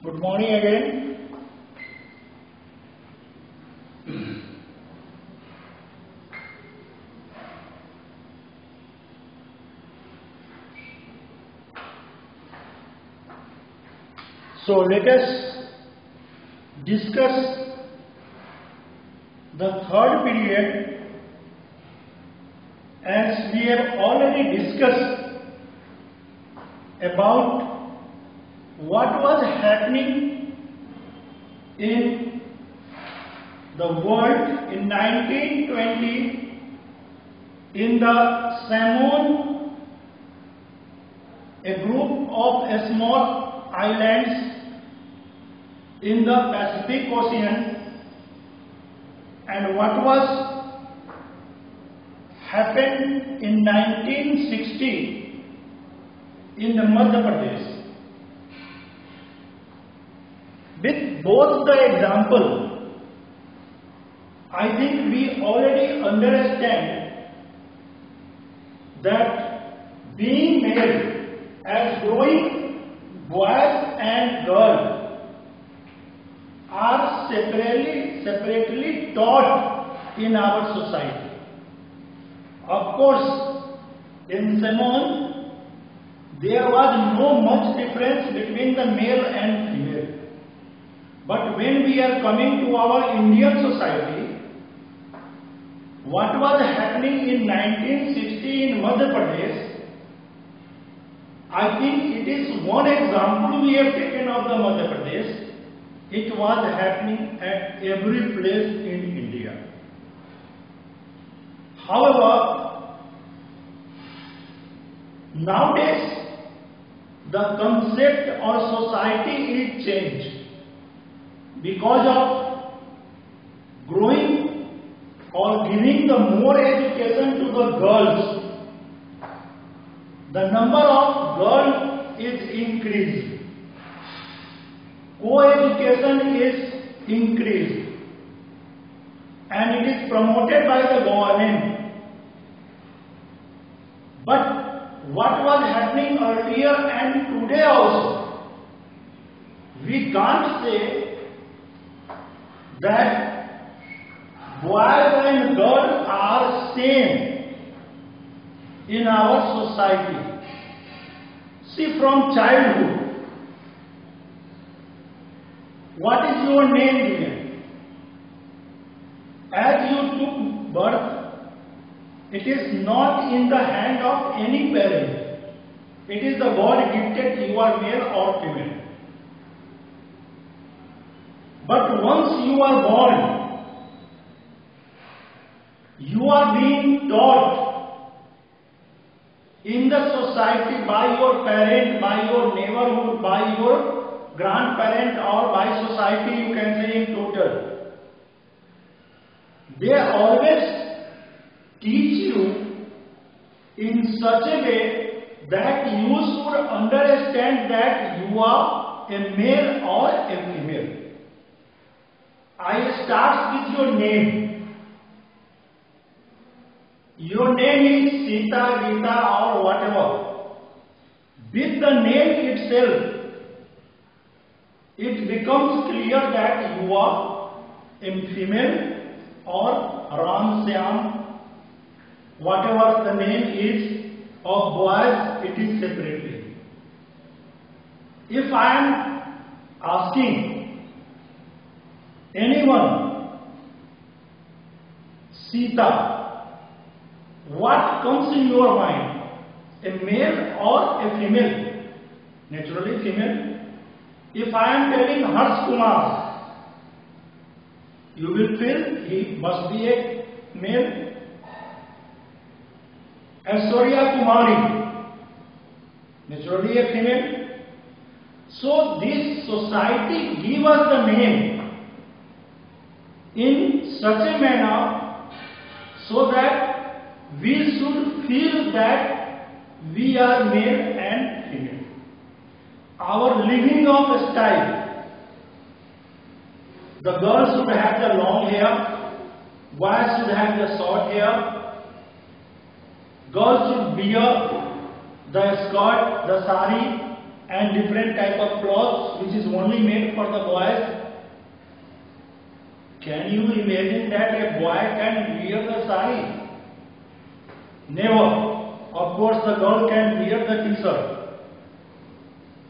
Good morning again. So let us discuss the third period, as we have already discussed about what was happening in the world in 1920 in the Samoan, a group of small islands in the Pacific Ocean, and what was happened in 1960 in the Madhya Pradesh. With both the example, I think we already understand that being male as growing boys and girls are separately taught in our society. Of course, in Samoan, there was no much difference between the male and female. But when we are coming to our Indian society, what was happening in 1960 in Madhya Pradesh, I think it is one example we have taken of the Madhya Pradesh. It was happening at every place in India. However, nowadays the concept or society is changed. Because of growing or giving the more education to the girls, the number of girls is increased. Co-education is increased, and it is promoted by the government. But what was happening earlier and today also, we can't say that boys and girls are same in our society. See, from childhood, what is your name given? As you took birth, it is not in the hand of any parent. It is the God gifted, you are male or female. But once you are born, you are being taught in the society by your parent, by your neighborhood, by your grandparent, or by society, you can say in total. They always teach you in such a way that you should understand that you are a male or a female. I start with your name. Your name is Sita, Gita, or whatever. With the name itself, it becomes clear that you are a female or Ram, Syam, whatever the name is of boys, it is separately. If I am asking anyone, Sita, what comes in your mind? A male or a female? Naturally female. If I am telling Harsh Kumar, you will feel he must be a male. Aishwarya Kumari, naturally a female. So this society gives us the name in such a manner so that we should feel that we are male and female. Our living of style, the girls should have the long hair, boys should have the short hair, girls should wear the skirt, the sari, and different type of clothes which is only made for the boys. Can you imagine that a boy can wear the sari? Never. Of course the girl can wear the t-shirt.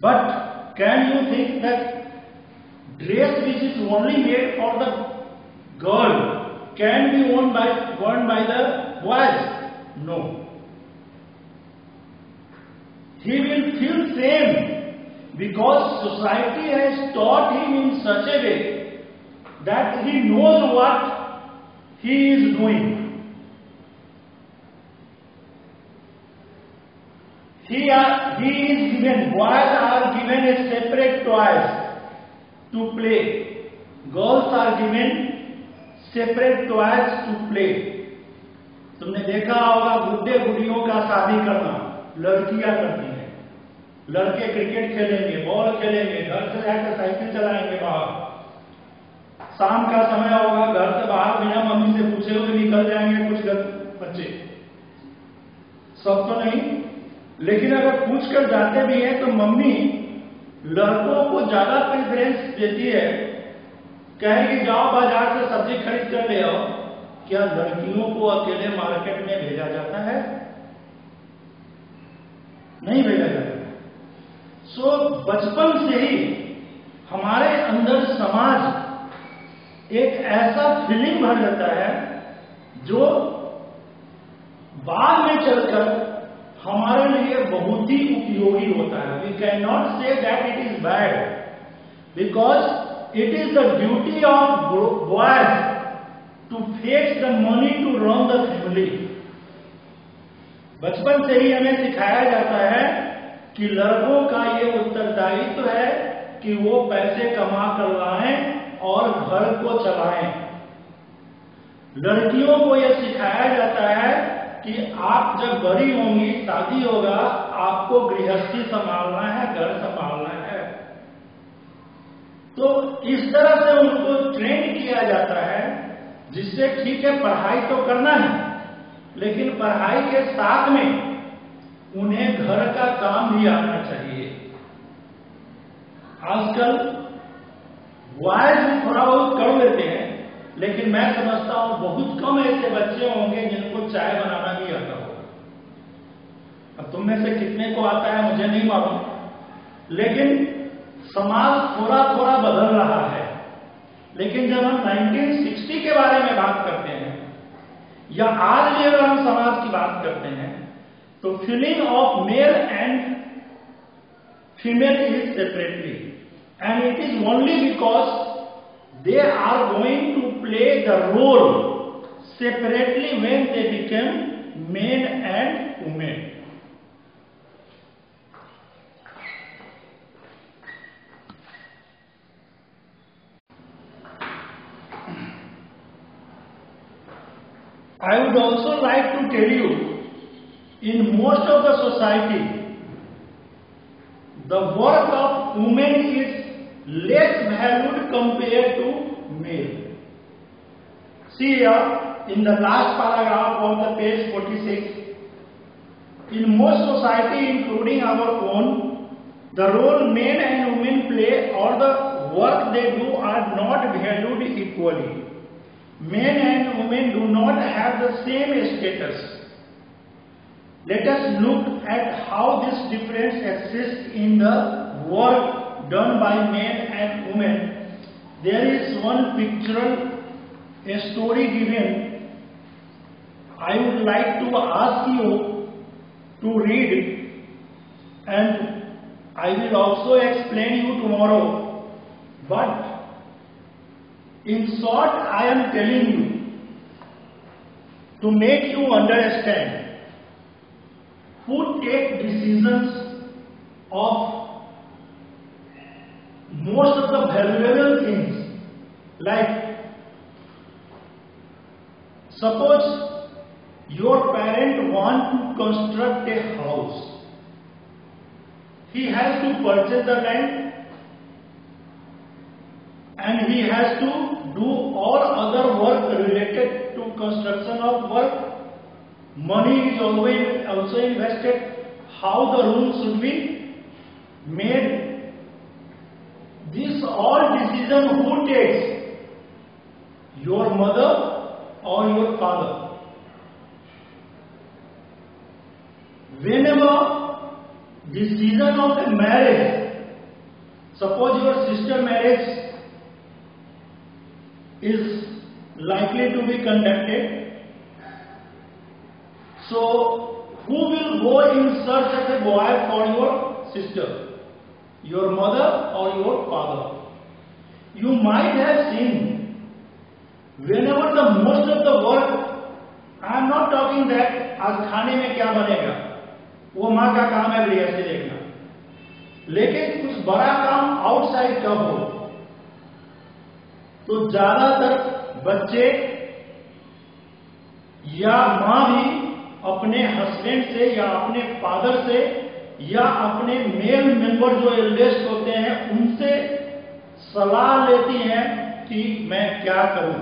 But can you think that dress which is only made for the girl can be worn by the boys? No. He will feel shame because society has taught him in such a way that he knows what he is doing. Boys are given a separate toys to play. Girls are given separate toys to play. तुमने देखा होगा बुढ़े बुढ़ियों का शादी करना लड़कियां करती हैं। लड़के क्रिकेट खेलेंगे, बॉल खेलेंगे, घर से जाकर साइकिल चलाएंगे बाहर। शाम का समय होगा, घर से बाहर बिना मम्मी से पूछे हुए निकल जाएंगे कुछ बच्चे। सब तो नहीं, लेकिन अगर पूछ कर जाते भी हैं तो मम्मी लड़कों को ज्यादा प्रेफरेंस देती है, कहेगी जाओ बाजार से सब्जी खरीद कर ले आओ। क्या लड़कियों को अकेले मार्केट में भेजा जाता है? नहीं भेजा जाता। सो बचपन से ही हमारे अंदर समाज एक ऐसा फीलिंग भर जाता है जो बाद में चलकर हमारे लिए बहुत ही उपयोगी होता है। We can not say that it is bad because it is the duty of boys to fetch the money to run the family. बचपन से ही हमें सिखाया जाता है कि लड़कों का ये उत्तरदायित्व है कि वो पैसे कमा कर लाएं और घर को चलाएं। लड़कियों को यह सिखाया जाता है कि आप जब बड़ी होंगी, शादी होगा, आपको गृहस्थी संभालना है, घर संभालना है। तो इस तरह से उनको ट्रेन किया जाता है, जिससे ठीक है पढ़ाई तो करना है, लेकिन पढ़ाई के साथ में उन्हें घर का काम भी आना चाहिए। आजकल बॉयज भी थोड़ा बहुत कर लेते हैं, लेकिन मैं समझता हूं बहुत कम ऐसे बच्चे होंगे जिनको चाय बनाना भी आता होगा। अब तुम में से कितने को आता है मुझे नहीं मालूम, लेकिन समाज थोड़ा थोड़ा बदल रहा है। लेकिन जब हम 1960 के बारे में बात करते हैं या आज भी अगर हम समाज की बात करते हैं तो feeling of male and female is separately and it is only because they are going to play the role separately when they become men and women. I would also like to tell you, in most of the society, the work of women is less valued compared to male. See here in the last paragraph of the page 46, in most society including our own, the role men and women play or the work they do are not valued equally. Men and women do not have the same status. Let us look at how this difference exists in the work done by men and women. There is one pictorial story given. I would like to ask you to read it, and I will also explain you tomorrow. But in short, I am telling you to make you understand who take decisions of most of the valuable things, like suppose your parent want to construct a house. He has to purchase the land and he has to do all other work related to construction of work. Money is always also invested. How the room should be made this all decision who takes? Your mother or your father? Whenever decision of a marriage, suppose your sister marriage is likely to be conducted, so who will go in search of a boy for your sister? Your mother or your father? You might have seen, whenever the most of the work, I am not talking that आज खाने में क्या बनेगा, वो माँ का काम है गृहस्थी देखना, लेकिन कुछ बड़ा काम आउटसाइड का हो तो ज्यादातर बच्चे या माँ भी अपने हस्बैंड से या अपने फादर से या अपने मेल मेंबर जो एल्डेस्ट होते हैं उनसे सलाह लेती हैं कि मैं क्या करूं.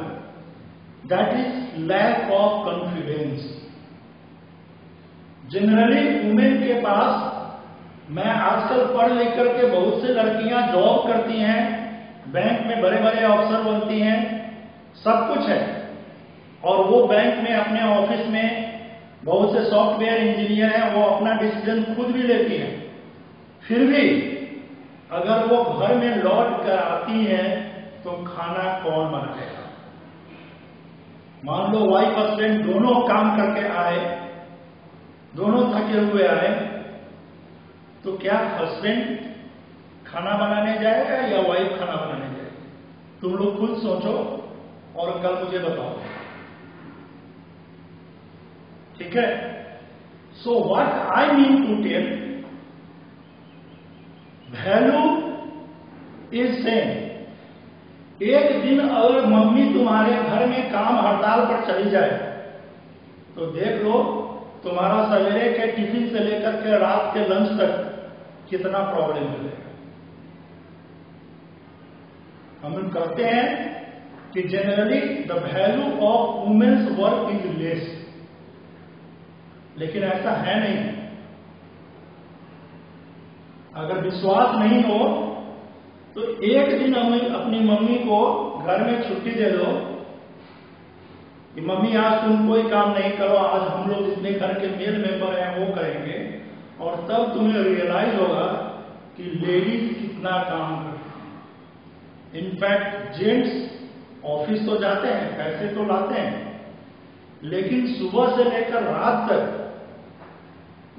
That is lack of confidence. Generally women के पास, मैं आजकल पढ़ लिख करके बहुत से लड़कियां जॉब करती हैं, बैंक में बड़े बड़े अफसर बनती हैं, सब कुछ है, और वो बैंक में अपने ऑफिस में बहुत से सॉफ्टवेयर इंजीनियर हैं, वो अपना डिसीजन खुद भी लेती हैं. फिर भी अगर वो घर में लौट कर आती हैं तो खाना कौन बनाएगा? मान लो वाइफ हस्बैंड दोनों काम करके आए, दोनों थके हुए आए, तो क्या हस्बैंड खाना बनाने जाएगा या वाइफ खाना बनाने जाएगी? तुम लोग खुद सोचो और कल मुझे बताओ. ठीक है? So what I mean to tell, value is same. एक दिन अगर मम्मी तुम्हारे घर में काम हड़ताल पर चली जाए तो देख लो तुम्हारा सवेरे के टिफिन से लेकर के रात के लंच तक कितना प्रॉब्लम मिलेगा. हम कहते हैं कि generally the value of women's work is less, लेकिन ऐसा है नहीं. अगर विश्वास नहीं हो तो एक दिन अपनी मम्मी को घर में छुट्टी दे दो कि मम्मी आज तुम कोई काम नहीं करो, आज हम लोग जितने घर के मेल मेंबर हैं वो करेंगे, और तब तुम्हें रियलाइज होगा कि लेडीज कितना काम करती हैं. इनफैक्ट जेंट्स ऑफिस तो जाते हैं, पैसे तो लाते हैं, लेकिन सुबह से लेकर रात तक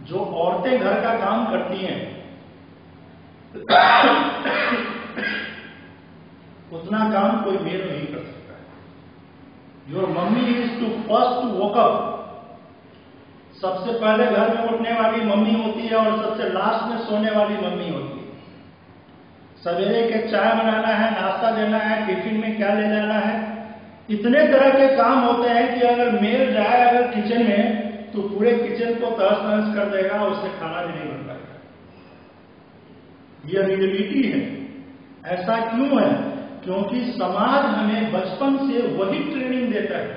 जो औरतें घर का काम करती हैं उतना काम कोई मेल नहीं कर सकता है. Your mummy is to first to walk up. सबसे पहले घर में उठने वाली मम्मी होती है और सबसे लास्ट में सोने वाली मम्मी होती है. सवेरे के चाय बनाना है, नाश्ता देना है, टिफिन में क्या ले जाना है, इतने तरह के काम होते हैं कि अगर मेल जाए अगर किचन में तो पूरे किचन को तहस नहस कर देगा, उससे खाना भी नहीं बन पाएगा. यह रियलिटी है. ऐसा क्यों है? क्योंकि समाज हमें बचपन से वही ट्रेनिंग देता है.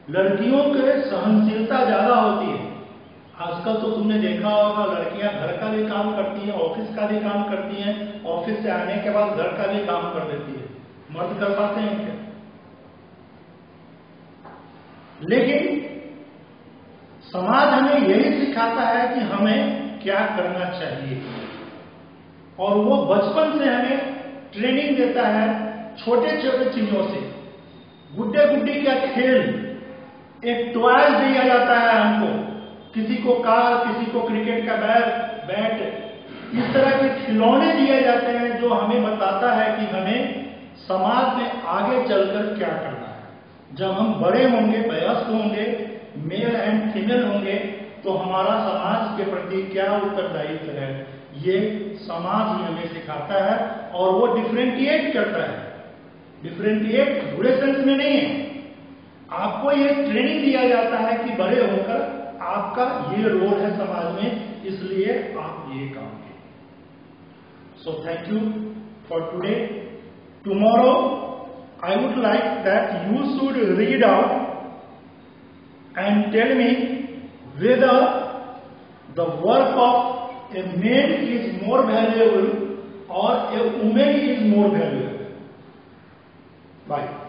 लड़कियों के सहनशीलता ज्यादा होती है. आजकल तो तुमने देखा होगा लड़कियां घर का भी काम करती हैं, ऑफिस का भी काम करती हैं, ऑफिस से आने के बाद घर का भी काम कर देती है. मर्द कर पाते हैं क्या? लेकिन समाज हमें यही सिखाता है कि हमें क्या करना चाहिए, और वो बचपन से हमें ट्रेनिंग देता है छोटे छोटे चीजों से. गुड्डे गुड्डी का खेल, एक टॉय दिया जाता है हमको, किसी को कार, किसी को क्रिकेट का बैट, इस तरह के खिलौने दिए जाते हैं जो हमें बताता है कि हमें समाज में आगे चलकर क्या करना है. जब हम बड़े होंगे, वयस्क होंगे, मेल एंड फीमेल होंगे, तो हमारा समाज के प्रति क्या उत्तरदायित्व है, ये समाज ही हमें सिखाता है, और वो डिफरेंशिएट करता है. डिफरेंशिएट बुरे सेंस में नहीं है. आपको ये ट्रेनिंग दिया जाता है कि बड़े होकर आपका ये रोल है समाज में, इसलिए आप ये काम करें. So thank you for today. Tomorrow I would like that you should read out and tell me whether the work of a man is more valuable or a woman is more valuable? Why?